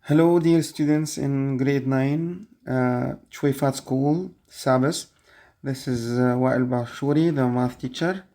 Hello, dear students in grade 9, choueifat school, Sabis. This is Wael Bashuri, the math teacher.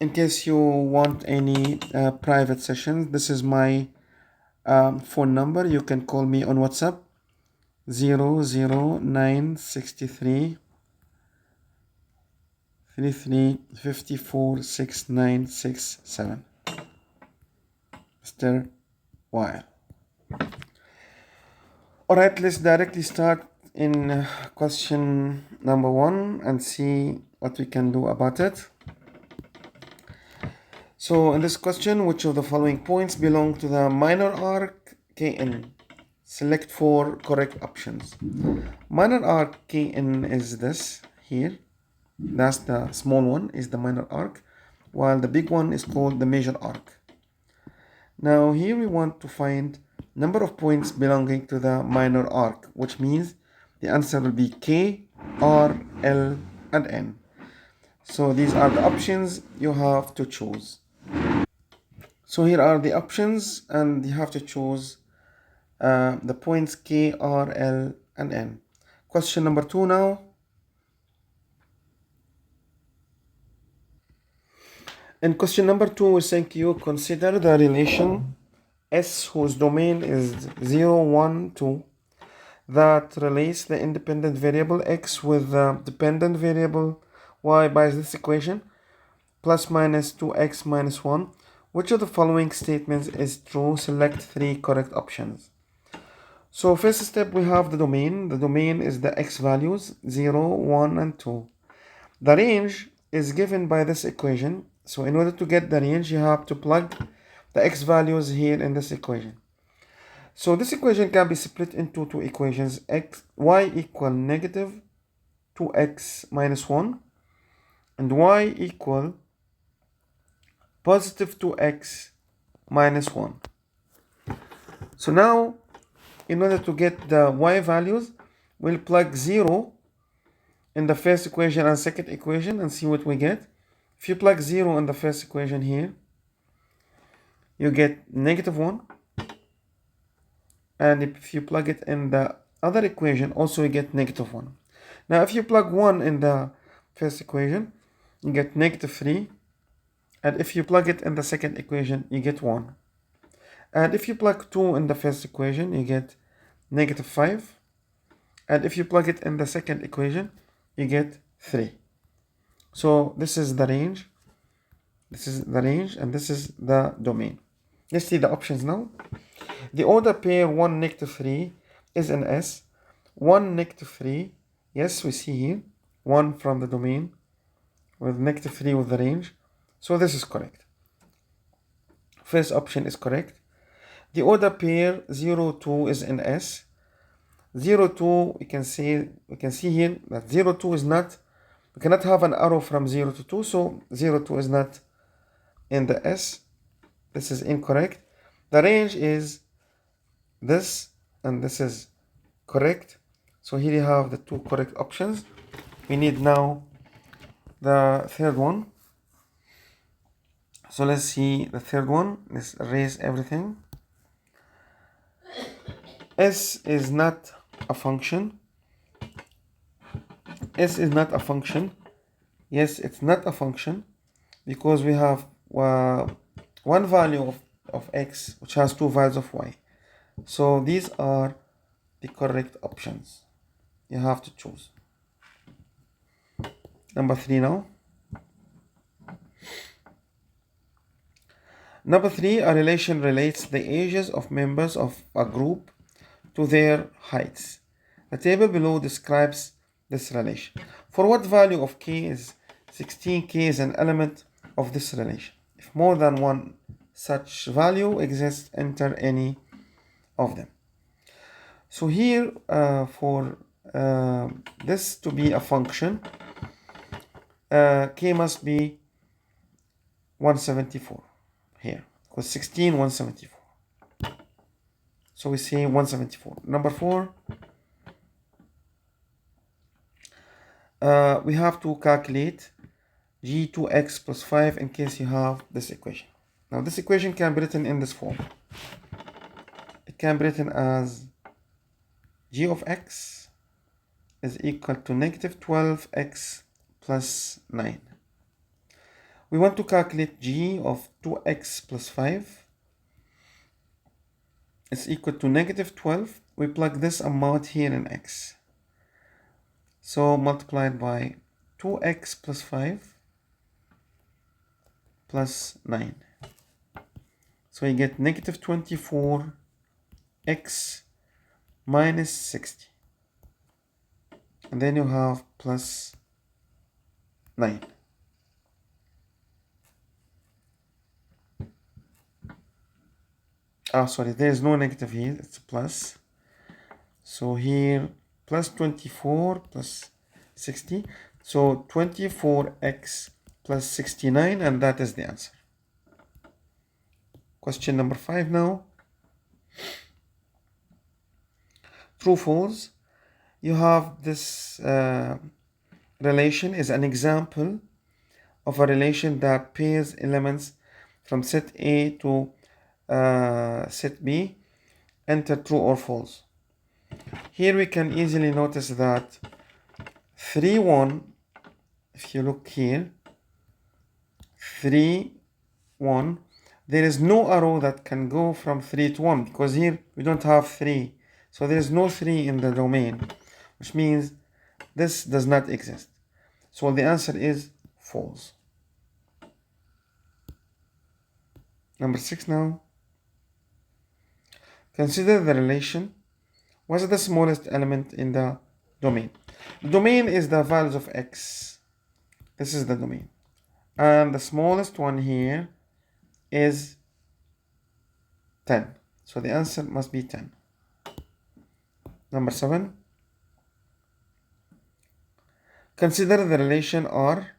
In case you want any private sessions, this is my phone number. You can call me on WhatsApp 00963 33546967. Mr. Wael. Alright, let's directly start in question number 1 and see what we can do about it. So in this question, which of the following points belong to the minor arc Kn? Select 4 correct options. Minor arc Kn is this here. That's the small one, is the minor arc, while the big one is called the major arc. Now here we want to find number of points belonging to the minor arc, which means the answer will be K, R, L, and N. So these are the options you have to choose. So here are the options, and you have to choose the points K, R, L, and N. Question number 2 now. In question number 2, we think you consider the relation S whose domain is 0, 1, 2 that relates the independent variable x with the dependent variable y by this equation, plus minus 2x minus 1. Which of the following statements is true? Select 3 correct options. So first step, we have the domain. The domain is the x values 0, 1, and 2. The range is given by this equation. So in order to get the range, you have to plug the x values here in this equation. So this equation can be split into two equations, y equal negative 2x minus 1 and y equal positive 2x minus 1. So now, in order to get the y values, we'll plug 0 in the first equation and second equation and see what we get. If you plug 0 in the first equation here, you get negative 1. And if you plug it in the other equation, also you get negative 1. Now, if you plug 1 in the first equation, you get negative 3. And if you plug it in the second equation, you get 1. And if you plug 2 in the first equation, you get negative 5. And if you plug it in the second equation, you get 3. So this is the range. This is the range, and this is the domain. Let's see the options now. The order pair 1, negative 3 is in S. 1, negative 3. Yes, we see here 1 from the domain with negative 3 with the range. So this is correct. First option is correct. The order pair 0, 2 is in S. 0, 2, we can see here that 0, 2 is not, we cannot have an arrow from 0 to 2, so 0, 2 is not in the S. This is incorrect. The range is this, and this is correct. So here you have the two correct options. We need now the third one. So let's see the third one. Let's erase everything. S is not a function. S is not a function. Yes, it's not a function because we have one value of x which has two values of y. So these are the correct options. You have to choose. Number 3 now. Number 3, a relation relates the ages of members of a group to their heights. The table below describes this relation. For what value of k is 16k is an element of this relation? If more than one such value exists, enter any of them. So here, for this to be a function, k must be 174 here, because 16, 174. So we say 174. Number 4, we have to calculate g2x plus 5 in case you have this equation. Now this equation can be written in this form. can be written as g of x is equal to negative 12x plus 9. We want to calculate g of 2x plus 5 is equal to negative 12. We plug this amount here in x. So multiplied by 2x plus 5 plus 9. So you get negative 24x minus 60. And then you have plus 9. Sorry, there is no negative here, it's a plus. So here, plus 24 plus 60. So 24x plus 69, and that is the answer. Question number 5 now. True, false. You have this relation is an example of a relation that pairs elements from set A to set B. Enter true or false. Here we can easily notice that 3, 1, if you look here, 3, 1, there is no arrow that can go from 3 to 1 because here we don't have 3. So there is no 3 in the domain, which means this does not exist. So the answer is false. Number 6 now. Consider the relation. What is the smallest element in the domain? The domain is the values of x. This is the domain. And the smallest one here is 10. So the answer must be 10. Number 7. Consider the relation R.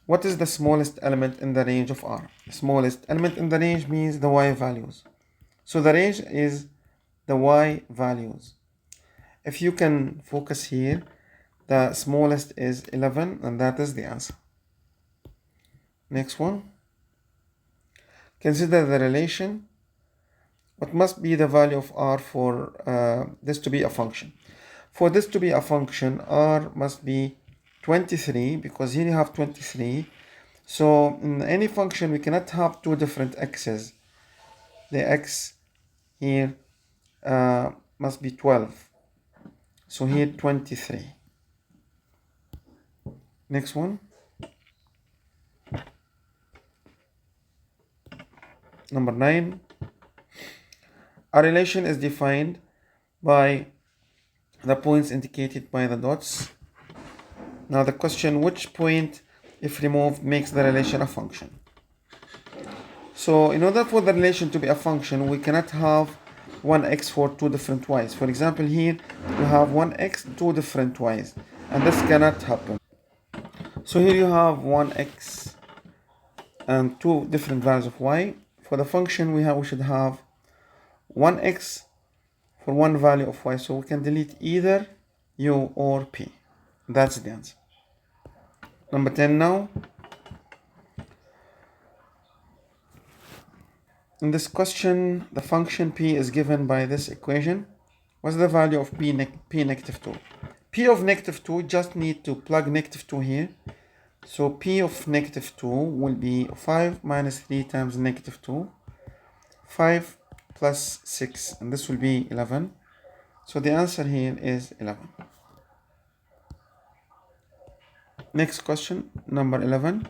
What is the smallest element in the range of R? The smallest element in the range means the y values. So the range is the y values. If you can focus here, the smallest is 11, and that is the answer. Next one. Consider the relation. What must be the value of R for this to be a function? For this to be a function, R must be 23, because here you have 23. So in any function, we cannot have two different x's. The x here must be 12. So here 23. Next one. Number 9. A relation is defined by the points indicated by the dots. Now the question, which point, if removed, makes the relation a function? So in order for the relation to be a function, we cannot have 1x for two different y's. For example, here you have 1x, two different y's, and this cannot happen. So here you have 1x and two different values of y. For the function, we should have 1x for one value of y. So we can delete either u or p. That's the answer. Number 10 now. In this question, the function p is given by this equation. What's the value of p negative 2? P of negative 2, just need to plug negative 2 here. So p of negative 2 will be 5 minus 3 times negative 2. 5 plus 6, and this will be 11. So the answer here is 11. Next question, number 11.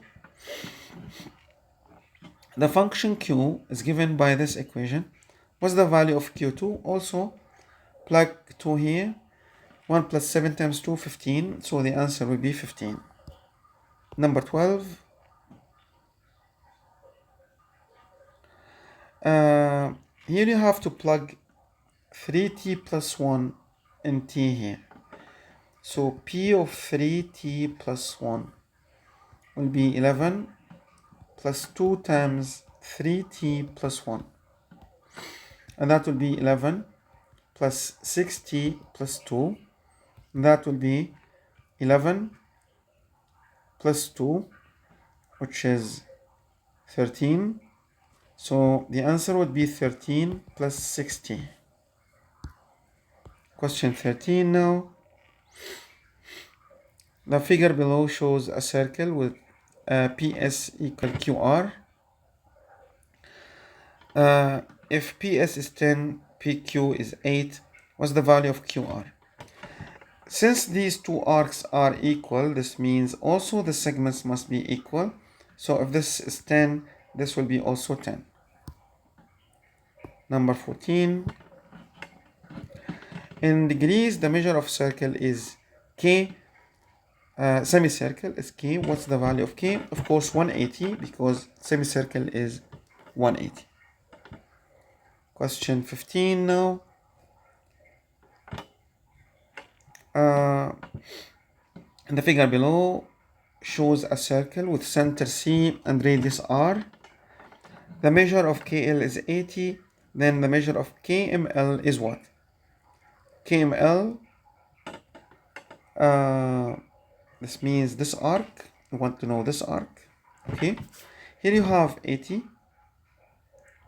The function q is given by this equation. What's the value of q2? Also, plug 2 here. 1 plus 7 times 2, 15. So the answer will be 15. Number 12. Here you have to plug 3t plus 1 in t here. So p of 3t plus 1 will be 11 plus 2 times 3t plus 1. And that will be 11 plus 6t plus 2. And that will be 11 plus 2, which is 13. So the answer would be 13 plus 60. Question 13 now. The figure below shows a circle with PS equal QR. If PS is 10, PQ is 8, what's the value of QR? Since these two arcs are equal, this means also the segments must be equal. So if this is 10, this will be also 10. Number 14. In degrees, the measure of circle is K. Semicircle is K. What's the value of K? Of course, 180, because semicircle is 180. Question 15 now. The figure below shows a circle with center C and radius R. The measure of KL is 80. Then the measure of KML is what? KML, this means this arc. We want to know this arc. Okay. Here you have 80.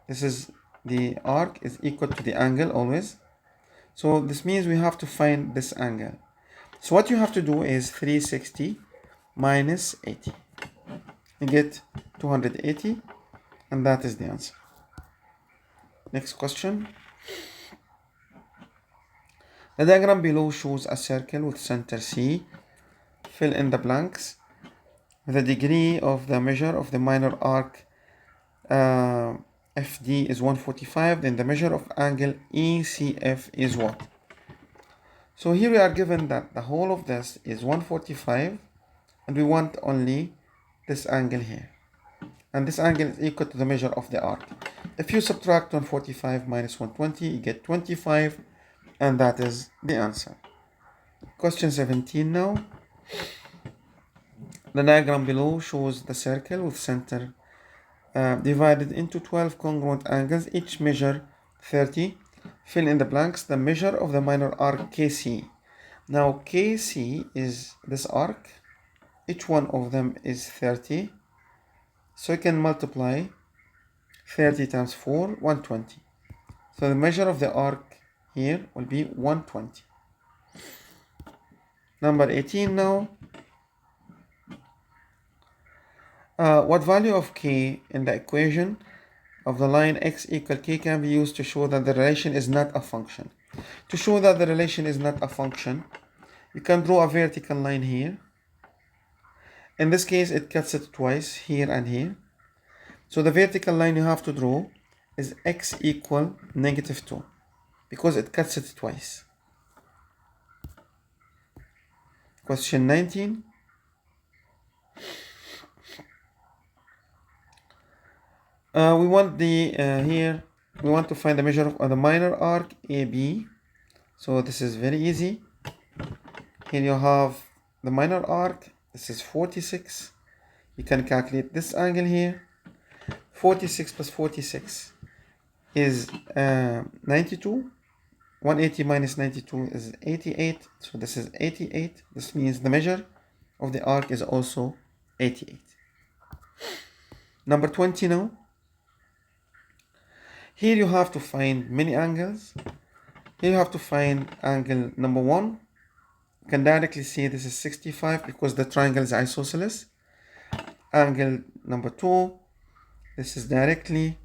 This is the arc is equal to the angle always. So this means we have to find this angle. So what you have to do is 360 minus 80. You get 280, and that is the answer. Next question. The diagram below shows a circle with center C. Fill in the blanks. The degree of the measure of the minor arc FD is 145. Then the measure of angle ECF is what? So here we are given that the whole of this is 145, and we want only this angle here. And this angle is equal to the measure of the arc. If you subtract 145 minus 120, you get 25, and that is the answer. Question 17 now. The diagram below shows the circle with center divided into 12 congruent angles, each measure 30. Fill in the blanks. The measure of the minor arc KC. Now KC is this arc. Each one of them is 30. So you can multiply 30 times 4, 120. So the measure of the arc here will be 120. Number 18 now. What value of K in the equation of the line x equal K can be used to show that the relation is not a function? To show that the relation is not a function, you can draw a vertical line here. In this case, it cuts it twice, here and here. So the vertical line you have to draw is x equal -2, because it cuts it twice. Question 19. We want the here we want to find the measure of the minor arc AB. So this is very easy. Here you have the minor arc. This is 46. You can calculate this angle here. 46 plus 46 is 92. 180 minus 92 is 88. So this is 88. This means the measure of the arc is also 88. Number 20 now. Here you have to find many angles. Here you have to find angle number 1. You can directly see this is 65 because the triangle is isosceles. Angle number 2, this is directly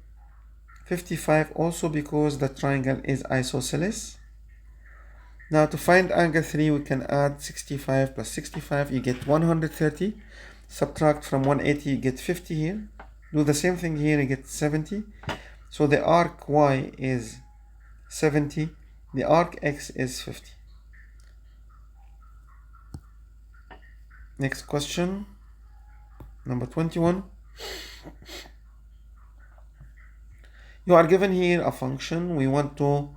55 also because the triangle is isosceles. Now to find angle 3, we can add 65 plus 65, you get 130. Subtract from 180, you get 50 here. Do the same thing here, you get 70. So the arc Y is 70, the arc X is 50. Next question, number 21. You are given here a function, we want to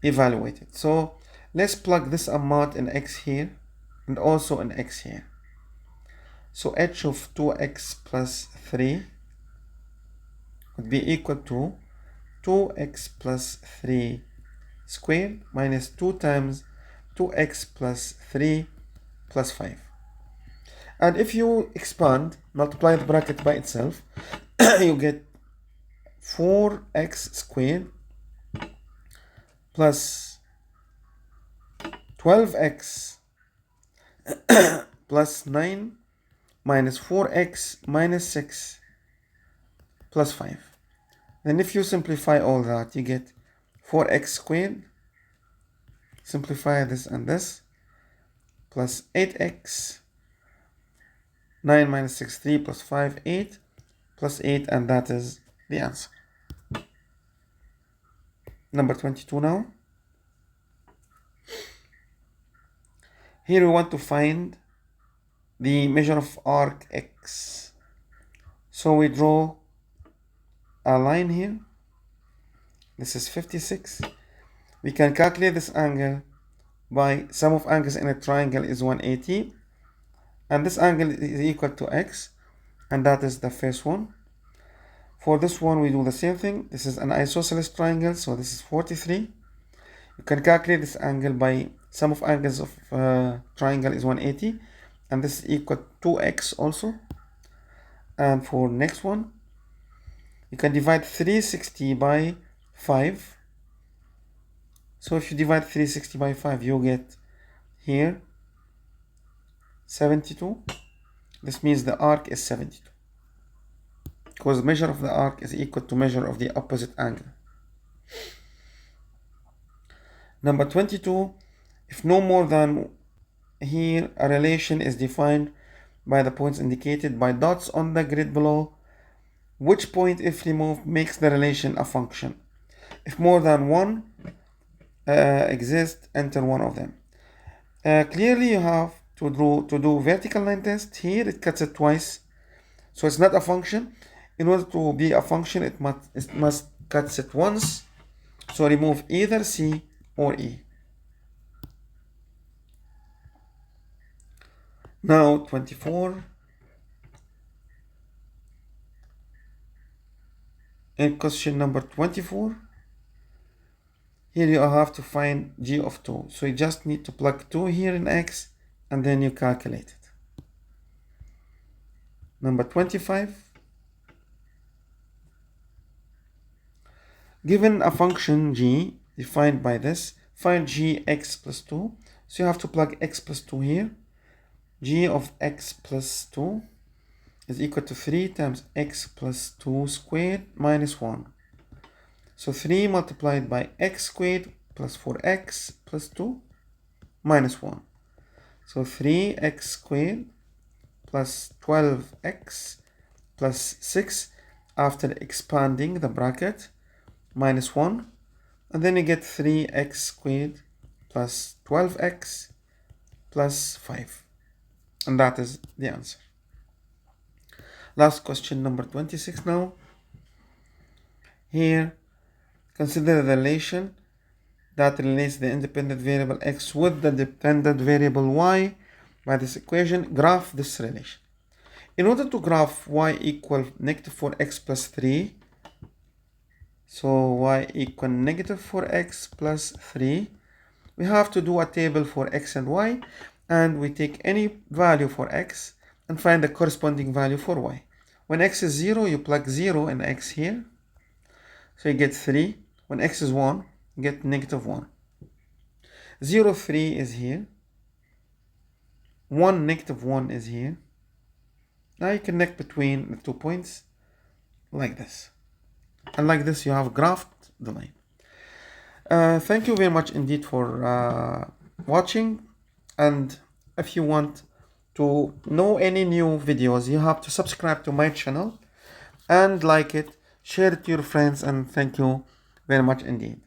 evaluate it. So let's plug this amount in X here and also in X here. So h of 2x plus 3 would be equal to 2x plus 3 squared minus 2 times 2x plus 3 plus 5. And if you expand, multiply the bracket by itself, you get 4x squared plus 12x plus 9 minus 4x minus 6 plus 5. Then if you simplify all that, you get 4x squared, simplify this and this, plus 8x, 9 minus 6, 3, plus 5, 8, plus 8, and that is the answer. Number 22 now. Here we want to find the measure of arc x. So we draw a line here. This is 56. We can calculate this angle by sum of angles in a triangle is 180. And this angle is equal to x. And that is the first one. For this one, we do the same thing. This is an isosceles triangle, so this is 43. You can calculate this angle by sum of angles of triangle is 180. And this is equal to 2x also. And for next one, you can divide 360 by 5. So if you divide 360 by 5, you get here 72. This means the arc is 72. Because measure of the arc is equal to measure of the opposite angle. Number 22, if no more than here a relation is defined by the points indicated by dots on the grid below, which point, if removed, makes the relation a function? If more than one exists, enter one of them. Clearly you have to do vertical line test. Here it cuts it twice, so it's not a function. In order to be a function, it must cut it once. So remove either C or E. Now 24. In question number 24, here you have to find g of 2. So you just need to plug 2 here in x, and then you calculate it. Number 25. Given a function g defined by this, find g x plus 2. So you have to plug x plus 2 here. G of x plus 2 is equal to 3 times x plus 2 squared minus 1. So 3 multiplied by x squared plus 4x plus 2 minus 1. So 3x squared plus 12x plus 6 after expanding the bracket minus 1. And then you get 3x squared plus 12x plus 5. And that is the answer. Last question, number 26 now. Here, consider the relation that relates the independent variable x with the dependent variable y by this equation. Graph this relation. In order to graph y equal negative 4x plus 3, so y equal negative 4x plus 3, we have to do a table for x and y, and we take any value for x and find the corresponding value for y. When x is 0, you plug 0 in x here, so you get 3. When x is 1, you get negative 1. 0, 3 is here. 1, negative 1 is here. Now you connect between the 2 points like this. And like this, you have graphed the line. Thank you very much indeed for watching. And if you want to know any new videos, you have to subscribe to my channel and like it, share it to your friends, and thank you very much indeed.